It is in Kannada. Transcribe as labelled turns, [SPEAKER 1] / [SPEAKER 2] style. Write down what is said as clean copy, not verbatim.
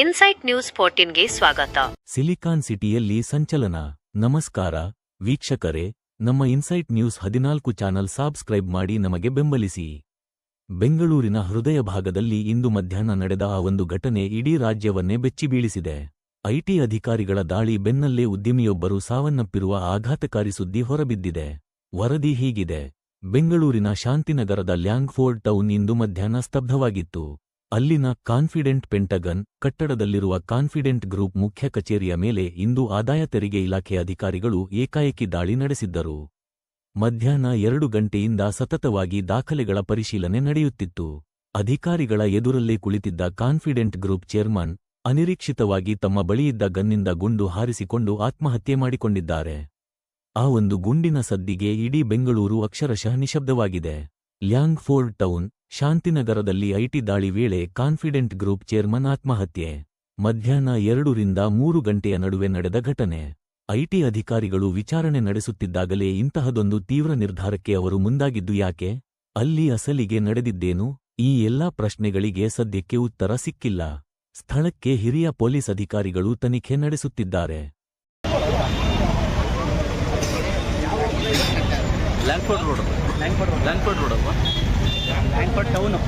[SPEAKER 1] ಇನ್ಸೈಟ್ ನ್ಯೂಸ್ 14ಗೆ ಸ್ವಾಗತ.
[SPEAKER 2] ಸಿಲಿಕಾನ್ ಸಿಟಿಯಲ್ಲಿ ಸಂಚಲನ. ನಮಸ್ಕಾರ ವೀಕ್ಷಕರೇ, ನಮ್ಮ ಇನ್ಸೈಟ್ ನ್ಯೂಸ್ 14 ಚಾನಲ್ ಸಬ್ಸ್ಕ್ರೈಬ್ ಮಾಡಿ ನಮಗೆ ಬೆಂಬಲಿಸಿ. ಬೆಂಗಳೂರಿನ ಹೃದಯ ಭಾಗದಲ್ಲಿ ಇಂದು ಮಧ್ಯಾಹ್ನ ನಡೆದ ಆ ಒಂದು ಘಟನೆ ಇಡೀ ರಾಜ್ಯವನ್ನೇ ಬೆಚ್ಚಿಬೀಳಿಸಿದೆ. ಐಟಿ ಅಧಿಕಾರಿಗಳ ದಾಳಿ ಬೆನ್ನಲ್ಲೇ ಉದ್ಯಮಿಯೊಬ್ಬರು ಸಾವನ್ನಪ್ಪಿರುವ ಆಘಾತಕಾರಿ ಸುದ್ದಿ ಹೊರಬಿದ್ದಿದೆ. ವರದಿ ಹೀಗಿದೆ. ಬೆಂಗಳೂರಿನ ಶಾಂತಿನಗರದ ಲ್ಯಾಂಗ್ಫೋರ್ಡ್ ಟೌನ್ ಇಂದು ಮಧ್ಯಾಹ್ನ ಸ್ತಬ್ಧವಾಗಿತ್ತು. ಅಲ್ಲಿನ ಕಾನ್ಫಿಡೆಂಟ್ ಪೆಂಟಗನ್ ಕಟ್ಟಡದಲ್ಲಿರುವ ಕಾನ್ಫಿಡೆಂಟ್ ಗ್ರೂಪ್ ಮುಖ್ಯ ಕಚೇರಿಯ ಮೇಲೆ ಇಂದು ಆದಾಯ ತೆರಿಗೆ ಇಲಾಖೆ ಅಧಿಕಾರಿಗಳು ಏಕಾಏಕಿ ದಾಳಿ ನಡೆಸಿದ್ದರು. ಮಧ್ಯಾಹ್ನ 2 ಗಂಟೆಯಿಂದ ಸತತವಾಗಿ ದಾಖಲೆಗಳ ಪರಿಶೀಲನೆ ನಡೆಯುತ್ತಿತ್ತು. ಅಧಿಕಾರಿಗಳ ಎದುರಲ್ಲೇ ಕುಳಿತಿದ್ದ ಕಾನ್ಫಿಡೆಂಟ್ ಗ್ರೂಪ್ ಚೇರ್ಮನ್ ಅನಿರೀಕ್ಷಿತವಾಗಿ ತಮ್ಮ ಬಳಿಯಿದ್ದ ಗನ್ನಿಂದ ಗುಂಡು ಹಾರಿಸಿಕೊಂಡು ಆತ್ಮಹತ್ಯೆ ಮಾಡಿಕೊಂಡಿದ್ದಾರೆ. ಆ ಒಂದು ಗುಂಡಿನ ಸದ್ದಿಗೆ ಇಡೀ ಬೆಂಗಳೂರು ಅಕ್ಷರಶಃ ನಿಶಬ್ದವಾಗಿದೆ. ಲ್ಯಾಂಗ್ಫೋರ್ಡ್ ಟೌನ್, ಶಾಂತಿನಗರದಲ್ಲಿ ಐಟಿ ದಾಳಿ ವೇಳೆ ಕಾನ್ಫಿಡೆಂಟ್ ಗ್ರೂಪ್ ಚೇರ್ಮನ್ ಆತ್ಮಹತ್ಯೆ. ಮಧ್ಯಾಹ್ನ 2 ರಿಂದ 3 ಗಂಟೆಯ ನಡುವೆ ನಡೆದ ಘಟನೆ. ಐಟಿ ಅಧಿಕಾರಿಗಳು ವಿಚಾರಣೆ ನಡೆಸುತ್ತಿದ್ದಾಗಲೇ ಇಂತಹದೊಂದು ತೀವ್ರ ನಿರ್ಧಾರಕ್ಕೆ ಅವರು ಮುಂದಾಗಿದ್ದು ಯಾಕೆ? ಅಲ್ಲಿ ಅಸಲಿಗೆ ನಡೆದಿದ್ದೇನು? ಈ ಎಲ್ಲಾ ಪ್ರಶ್ನೆಗಳಿಗೆ ಸದ್ಯಕ್ಕೆ ಉತ್ತರ ಸಿಕ್ಕಿಲ್ಲ. ಸ್ಥಳಕ್ಕೆ ಹಿರಿಯ ಪೊಲೀಸ್ ಅಧಿಕಾರಿಗಳು ತನಿಖೆ ನಡೆಸುತ್ತಿದ್ದಾರೆ.
[SPEAKER 3] ಲ್ಯಾಂಗ್ಫೋರ್ಡ್ ರೋಡ್ ಅಲ್ವಾ? ಲ್ಯಾಂಗ್ಫೋರ್ಡ್ ಟೌನು.